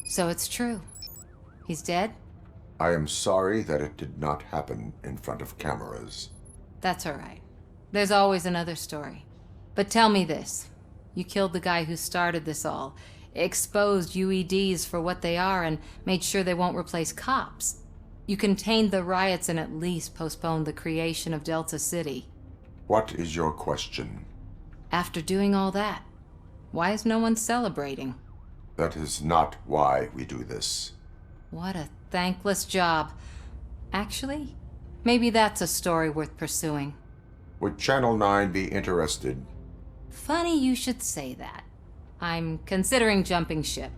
So it's true. He's dead? I am sorry that it did not happen in front of cameras. That's all right. There's always another story. But tell me this. You killed the guy who started this all, exposed UEDs for what they are, and made sure they won't replace cops. You contained the riots and at least postponed the creation of Delta City. What is your question? After doing all that, why is no one celebrating? That is not why we do this. What a thankless job. Actually, maybe that's a story worth pursuing. Would Channel 9 be interested? Funny you should say that. I'm considering jumping ship.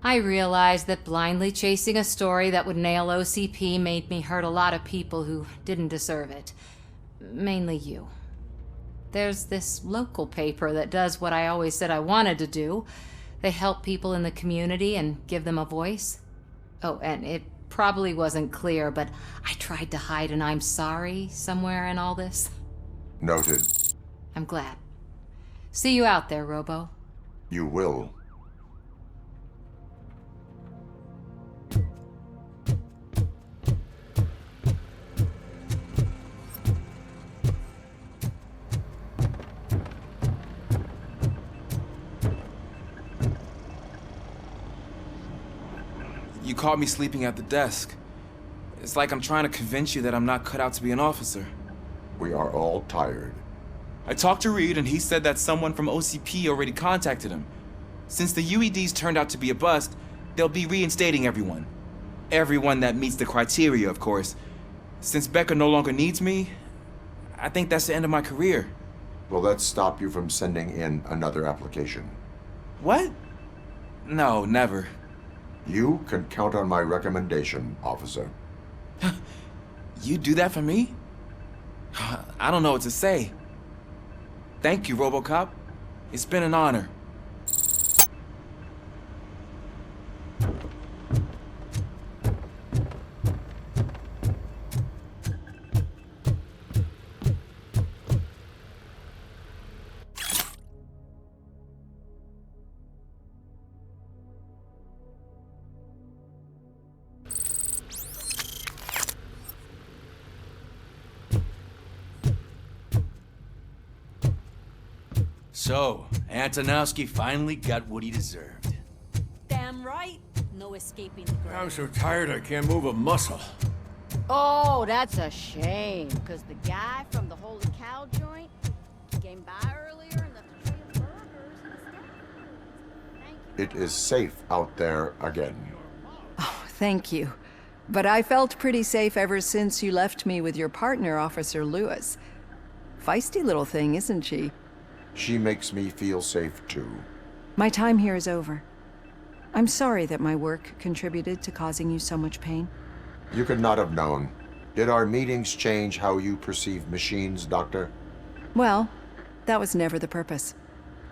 I realized that blindly chasing a story that would nail OCP made me hurt a lot of people who didn't deserve it. Mainly you. There's this local paper that does what I always said I wanted to do. They help people in the community and give them a voice. Oh, and it probably wasn't clear, but I tried to hide an I'm sorry somewhere in all this. Noted. I'm glad. See you out there, Robo. You will. You caught me sleeping at the desk. It's like I'm trying to convince you that I'm not cut out to be an officer. We are all tired. I talked to Reed and he said that someone from OCP already contacted him. Since the UEDs turned out to be a bust, they'll be reinstating everyone. Everyone that meets the criteria, of course. Since Becca no longer needs me, I think that's the end of my career. Will that stop you from sending in another application? What? No, never. You can count on my recommendation, officer. You do that for me? I don't know what to say. Thank you, RoboCop. It's been an honor. So, Antonowski finally got what he deserved. Damn right. No escaping the grave. I'm so tired I can't move a muscle. Oh, that's a shame. Because the guy from the Holy Cow joint came by earlier and left a tray of burgers and Thank you. It is safe out there again. Oh, thank you. But I felt pretty safe ever since you left me with your partner, Officer Lewis. Feisty little thing, isn't she? She makes me feel safe too. My time here is over. I'm sorry that my work contributed to causing you so much pain. You could not have known. Did our meetings change how you perceive machines, Doctor? Well, that was never the purpose.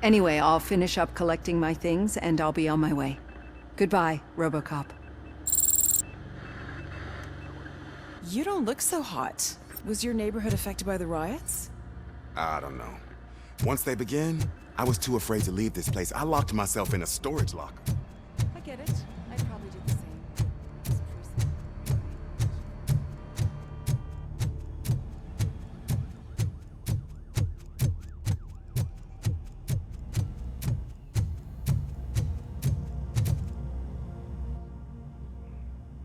Anyway, I'll finish up collecting my things and I'll be on my way. Goodbye, RoboCop. You don't look so hot. Was your neighborhood affected by the riots? I don't know. Once they begin, I was too afraid to leave this place. I locked myself in a storage locker. I get it. I'd probably do the same.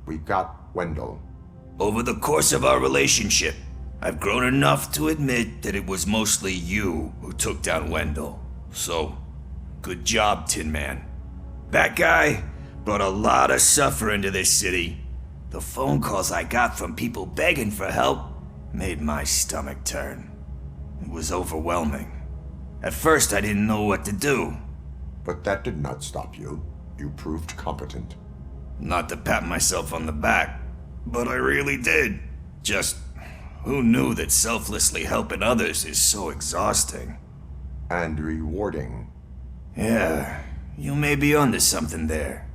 We got Wendell. Over the course of our relationship, I've grown enough to admit that it was mostly you who took down Wendell. So, good job, Tin Man. That guy brought a lot of suffering to this city. The phone calls I got from people begging for help made my stomach turn. It was overwhelming. At first, I didn't know what to do. But that did not stop you. You proved competent. Not to pat myself on the back, but I really did. Just, who knew that selflessly helping others is so exhausting? And rewarding. Yeah, You may be onto something there.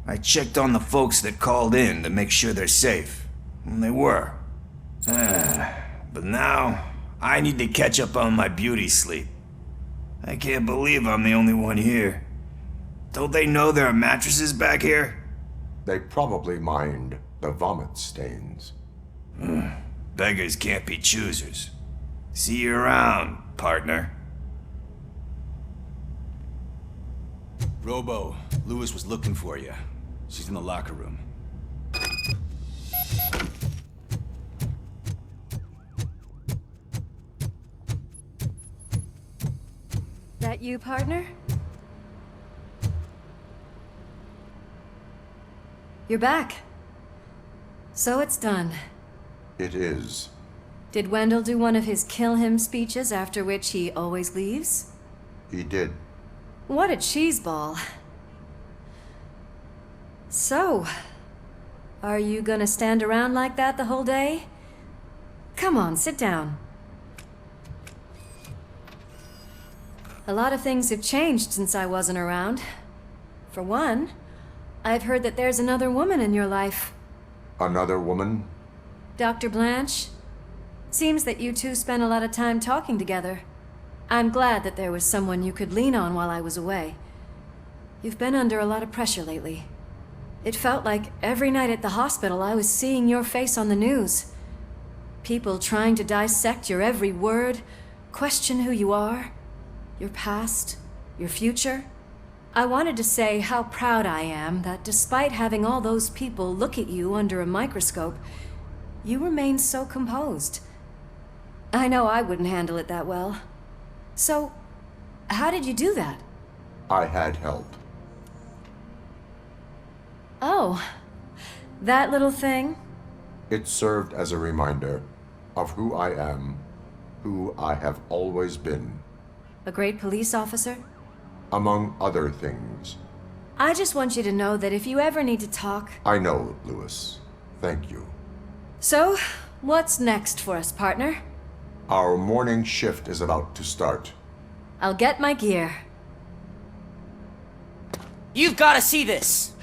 I checked on the folks that called in to make sure they're safe, and they were. But now, I need to catch up on my beauty sleep. I can't believe I'm the only one here. Don't they know there are mattresses back here? They probably mind the vomit stains. Beggars can't be choosers. See you around, partner. Robo, Lewis was looking for you. She's in the locker room. That you, partner? You're back. So it's done. It is. Did Wendell do one of his kill him speeches after which he always leaves? He did. What a cheeseball. So, are you gonna stand around like that the whole day? Come on, sit down. A lot of things have changed since I wasn't around. For one, I've heard that there's another woman in your life. Another woman? Dr. Blanche? Seems that you two spent a lot of time talking together. I'm glad that there was someone you could lean on while I was away. You've been under a lot of pressure lately. It felt like every night at the hospital I was seeing your face on the news. People trying to dissect your every word, question who you are, your past, your future. I wanted to say how proud I am that despite having all those people look at you under a microscope, you remain so composed. I know I wouldn't handle it that well. So, how did you do that? I had help. Oh, that little thing? It served as a reminder of who I am, who I have always been. A great police officer? Among other things. I just want you to know that if you ever need to talk... I know, Lewis. Thank you. So, what's next for us, partner? Our morning shift is about to start. I'll get my gear. You've got to see this!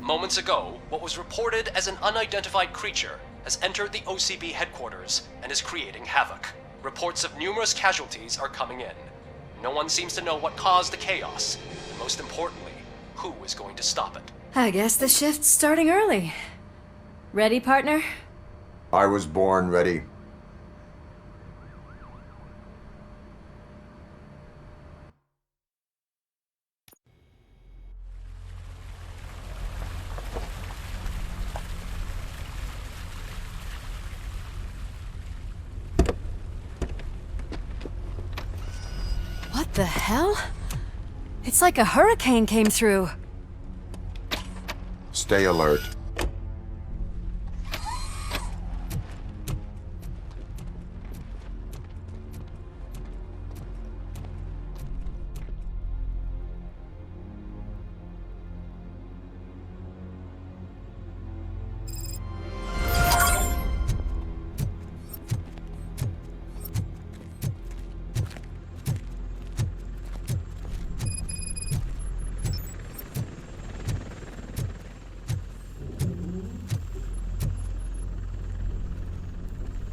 Moments ago, what was reported as an unidentified creature has entered the OCP headquarters and is creating havoc. Reports of numerous casualties are coming in. No one seems to know what caused the chaos, and most importantly, who is going to stop it. I guess the shift's starting early. Ready, partner? I was born ready. What the hell? It's like a hurricane came through. Stay alert.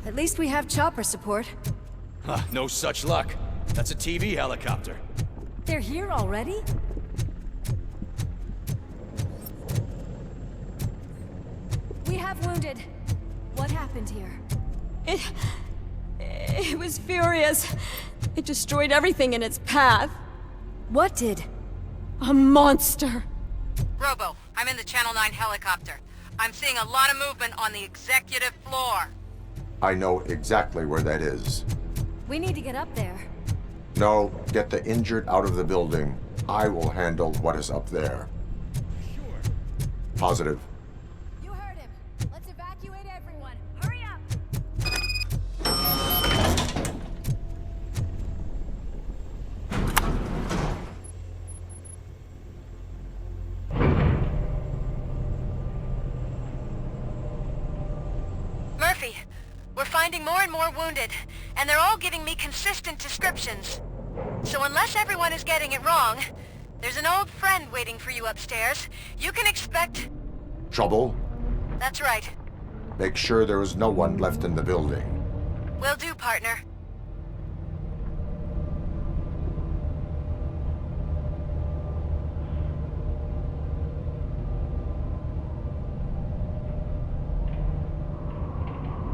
At least we have chopper support. Huh, no such luck. That's a TV helicopter. They're here already? We have wounded. What happened here? It was furious. It destroyed everything in its path. What did? A monster. Robo, I'm in the Channel 9 helicopter. I'm seeing a lot of movement on the executive floor. I know exactly where that is. We need to get up there. No, get the injured out of the building. I will handle what is up there. Sure. Positive. You heard him. Let's evacuate everyone. Hurry up! Murphy, we're finding more and more wounded, and they're all giving me consistent descriptions. So unless everyone is getting it wrong, there's an old friend waiting for you upstairs. You can expect... Trouble? That's right. Make sure there is no one left in the building. Will do, partner.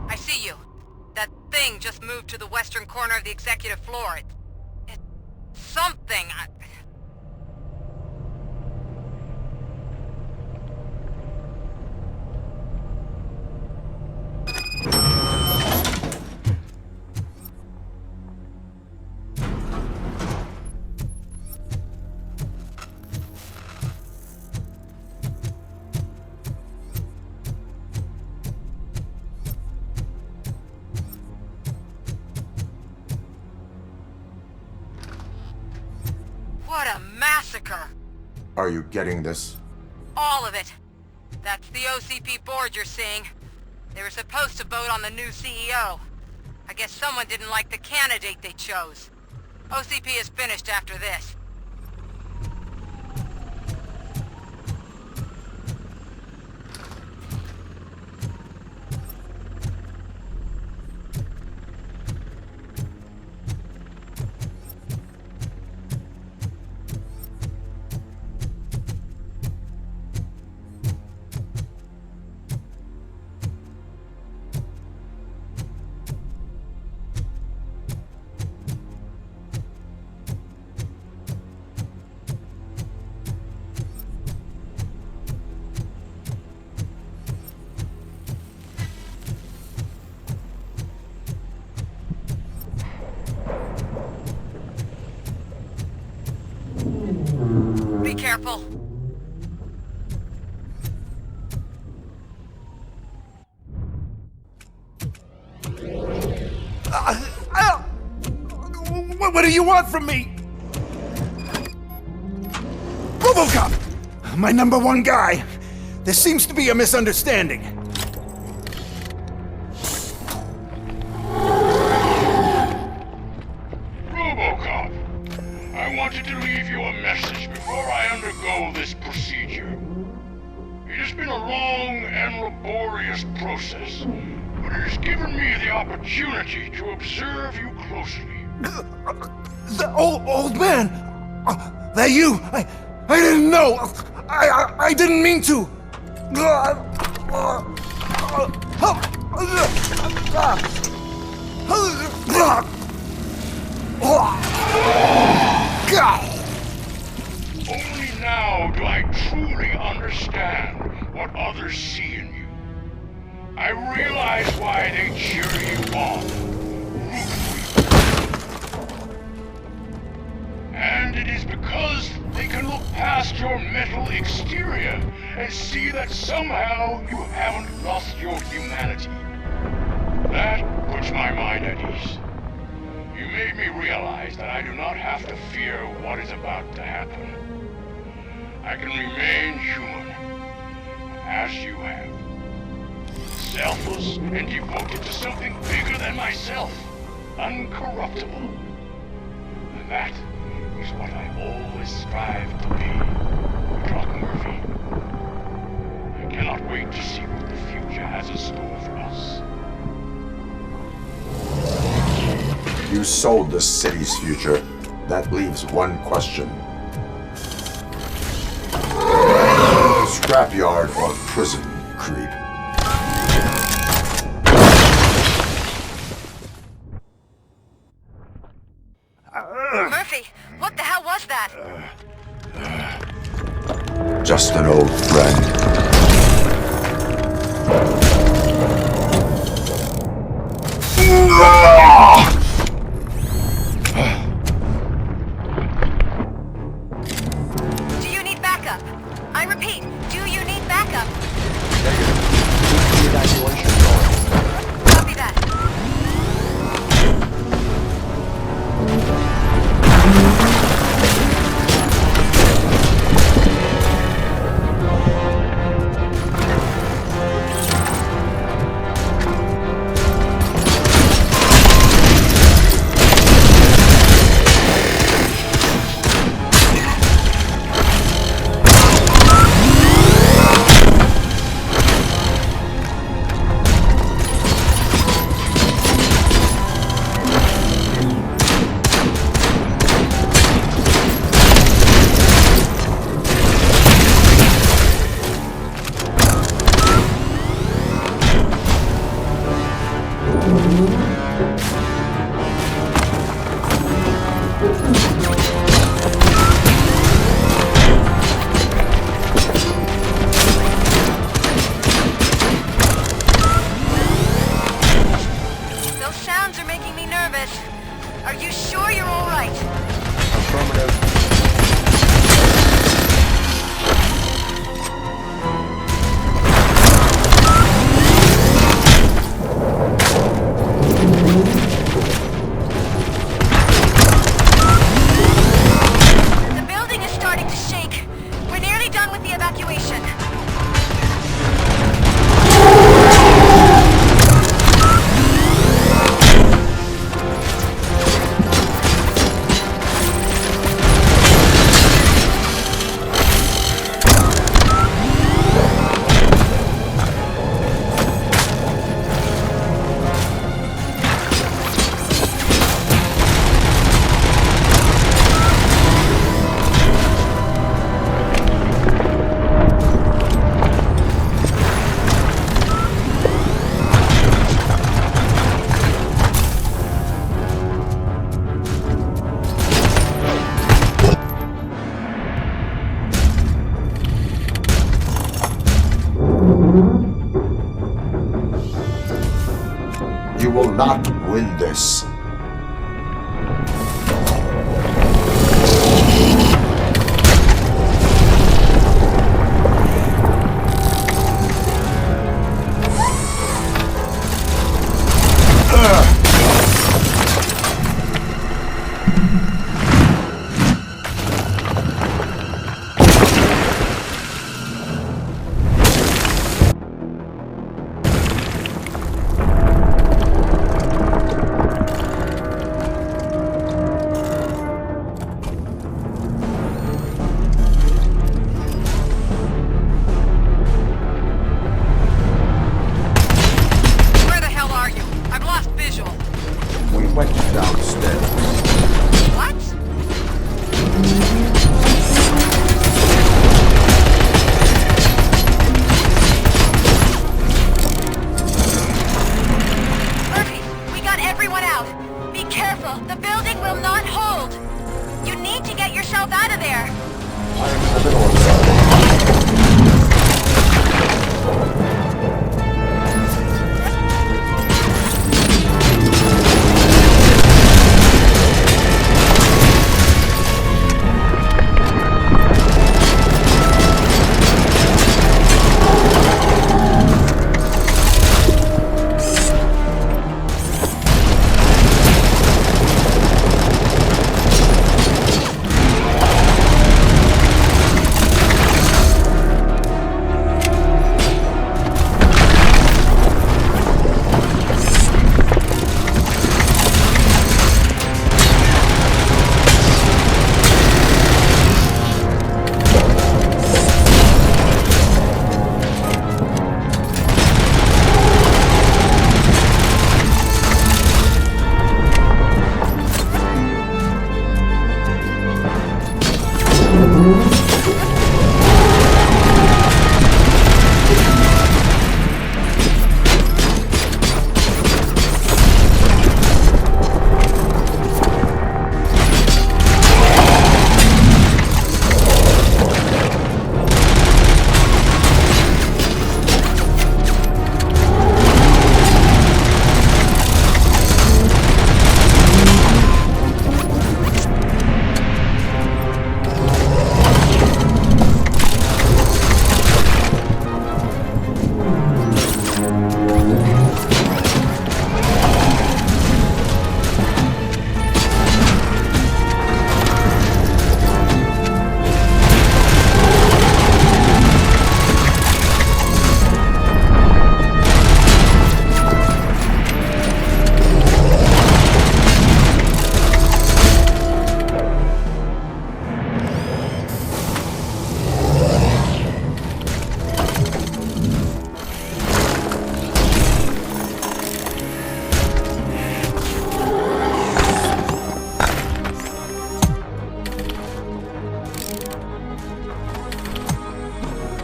I see you. That thing just moved to the western corner of the executive floor. It's something. What a massacre! Are you getting this? All of it. That's the OCP board you're seeing. They were supposed to vote on the new CEO. I guess someone didn't like the candidate they chose. OCP is finished after this. Be careful. What do you want from me? RoboCop! My #1 guy. There seems to be a misunderstanding. RoboCop, I wanted to leave you a message before I undergo this procedure. It has been a long and laborious process, but it has given me the opportunity to observe you closely. The old man! That you? I didn't know! I didn't mean to! Only now do I truly understand what others see in you. I realize why they cheer you on, root for you. And it is because they can look past your metal exterior and see that somehow you haven't lost your humanity. That puts my mind at ease. You made me realize that I do not have to fear what is about to happen. I can remain human, as you have. Selfless and devoted to something bigger than myself. Uncorruptible. And that is what I always strive to be, Doc Murphy. I cannot wait to see what the future has in store for us. You sold the city's future. That leaves one question. Scrapyard or prison, creep? Murphy, what the hell was that? Just an old friend. Do you need backup? I repeat, do you need backup? Copy that. not win this.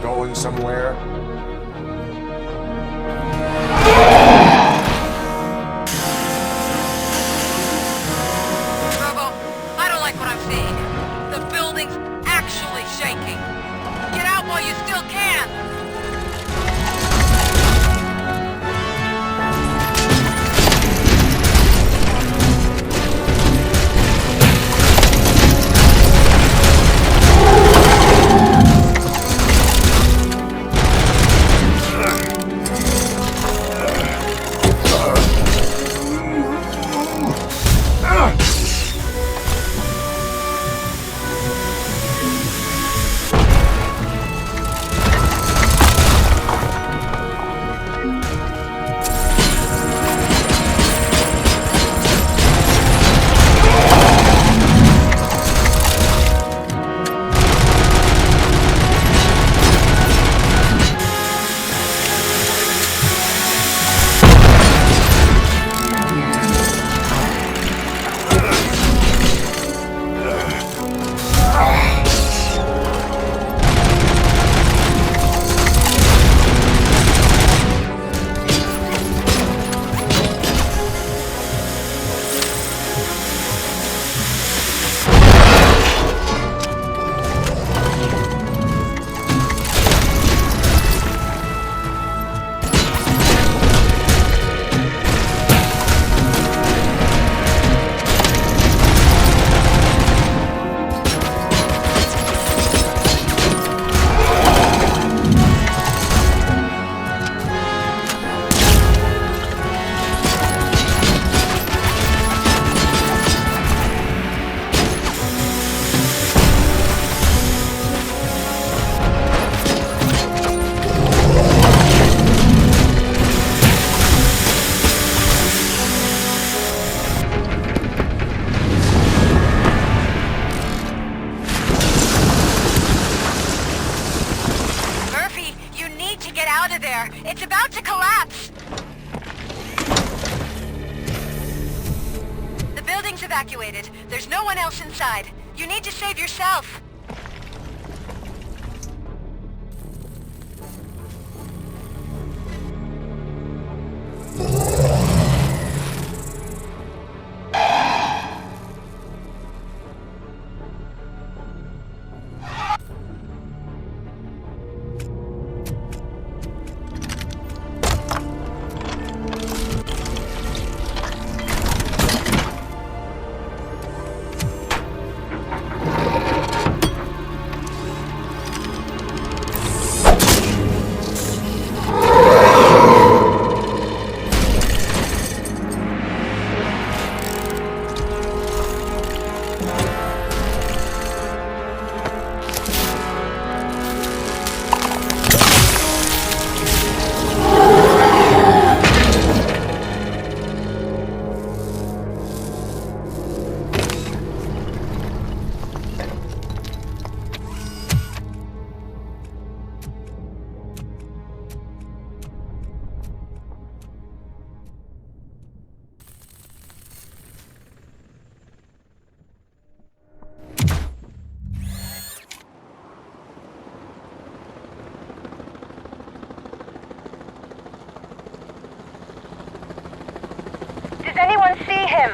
Going somewhere? Robo, I don't like what I'm seeing. The building's actually shaking. Get out while you still can! out of there! It's about to collapse! The building's evacuated. There's no one else inside. You need to save yourself. Does anyone see him?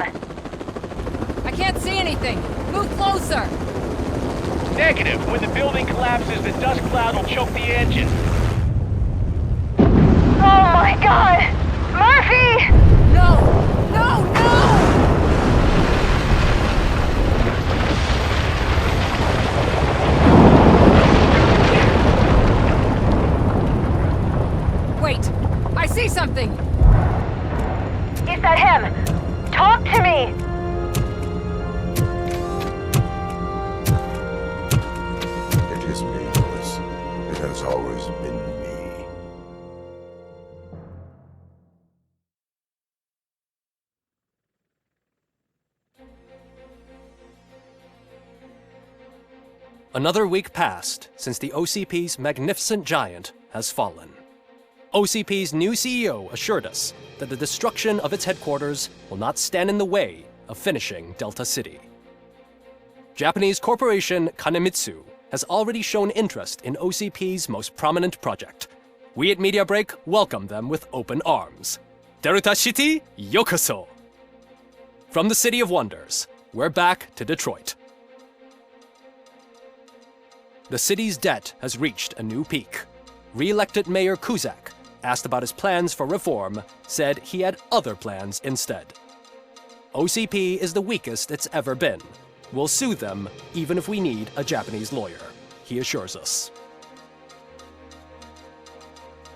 I can't see anything. Move closer. Negative. When the building collapses, the dust cloud will choke the engine. Oh my god! Murphy! No! No! No! Wait! I see something! Is that him? Talk to me! It is me, Lewis. It has always been me. Another week passed since the OCP's magnificent giant has fallen. OCP's new CEO assured us that the destruction of its headquarters will not stand in the way of finishing Delta City. Japanese corporation Kanemitsu has already shown interest in OCP's most prominent project. We at Media Break welcome them with open arms. Delta City, yokoso! From the City of Wonders, we're back to Detroit. The city's debt has reached a new peak. Re-elected Mayor Kuzak, asked about his plans for reform, said he had other plans instead. OCP is the weakest it's ever been. We'll sue them even if we need a Japanese lawyer, he assures us.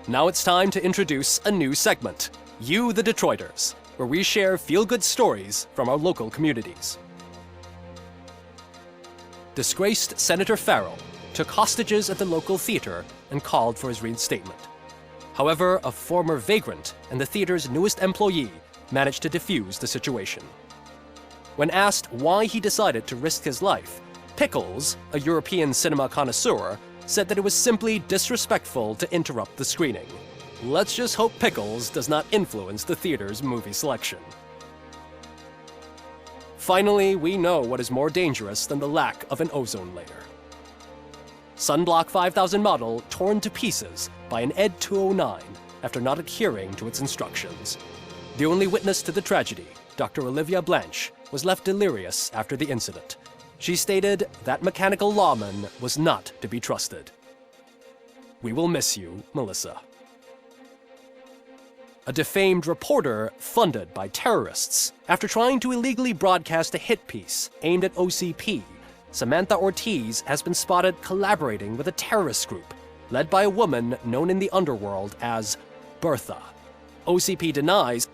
Now it's time to introduce a new segment, You the Detroiters, where we share feel-good stories from our local communities. Disgraced Senator Farrell took hostages at the local theater and called for his reinstatement. However, a former vagrant and the theater's newest employee managed to defuse the situation. When asked why he decided to risk his life, Pickles, a European cinema connoisseur, said that it was simply disrespectful to interrupt the screening. Let's just hope Pickles does not influence the theater's movie selection. Finally, we know what is more dangerous than the lack of an ozone layer. Sunblock 5000 model torn to pieces by an ED 209 after not adhering to its instructions. The only witness to the tragedy, Dr. Olivia Blanche, was left delirious after the incident. She stated that mechanical lawman was not to be trusted. We will miss you, Melissa. A defamed reporter funded by terrorists after trying to illegally broadcast a hit piece aimed at OCP. Samantha Ortiz has been spotted collaborating with a terrorist group led by a woman known in the underworld as Bertha. OCP denies.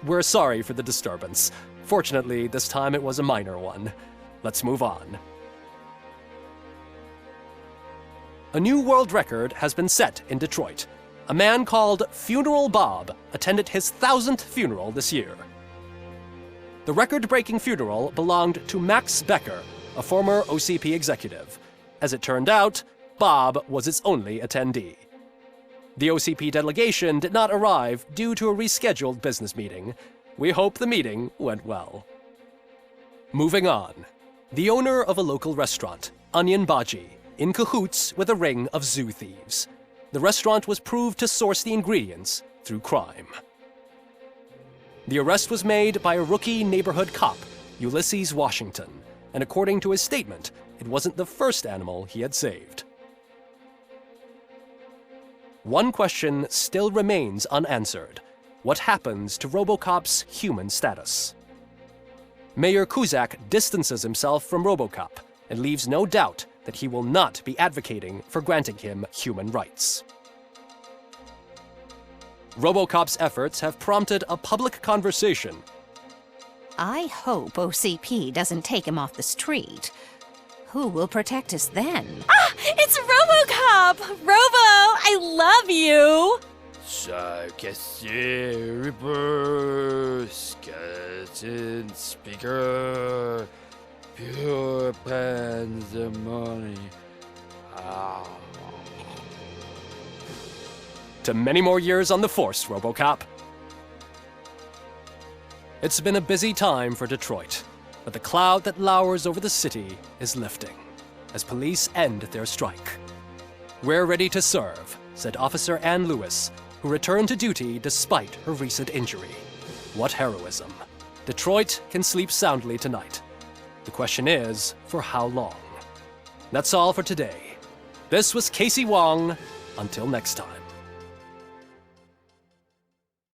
We're sorry for the disturbance. Fortunately, this time it was a minor one. Let's move on. A new world record has been set in Detroit. A man called Funeral Bob attended his 1000th funeral this year. The record-breaking funeral belonged to Max Becker, a former OCP executive. As it turned out, Bob was its only attendee. The OCP delegation did not arrive due to a rescheduled business meeting. We hope the meeting went well. Moving on. The owner of a local restaurant, Onion Baji, in cahoots with a ring of zoo thieves. The restaurant was proved to source the ingredients through crime. The arrest was made by a rookie neighborhood cop, Ulysses Washington, and according to his statement, it wasn't the first animal he had saved. One question still remains unanswered. What happens to RoboCop's human status? Mayor Kuzak distances himself from RoboCop and leaves no doubt that he will not be advocating for granting him human rights. RoboCop's efforts have prompted a public conversation. I hope OCP doesn't take him off the street. Who will protect us then? Ah! It's RoboCop! Robo, I love you! Reaper, skeleton speaker, pure pandemonium. To many more years on the force, RoboCop. It's been a busy time for Detroit, but the cloud that lowers over the city is lifting as police end their strike. We're ready to serve, said Officer Ann Lewis, who returned to duty despite her recent injury. What heroism. Detroit can sleep soundly tonight. The question is, for how long? That's all for today. This was Casey Wong. Until next time.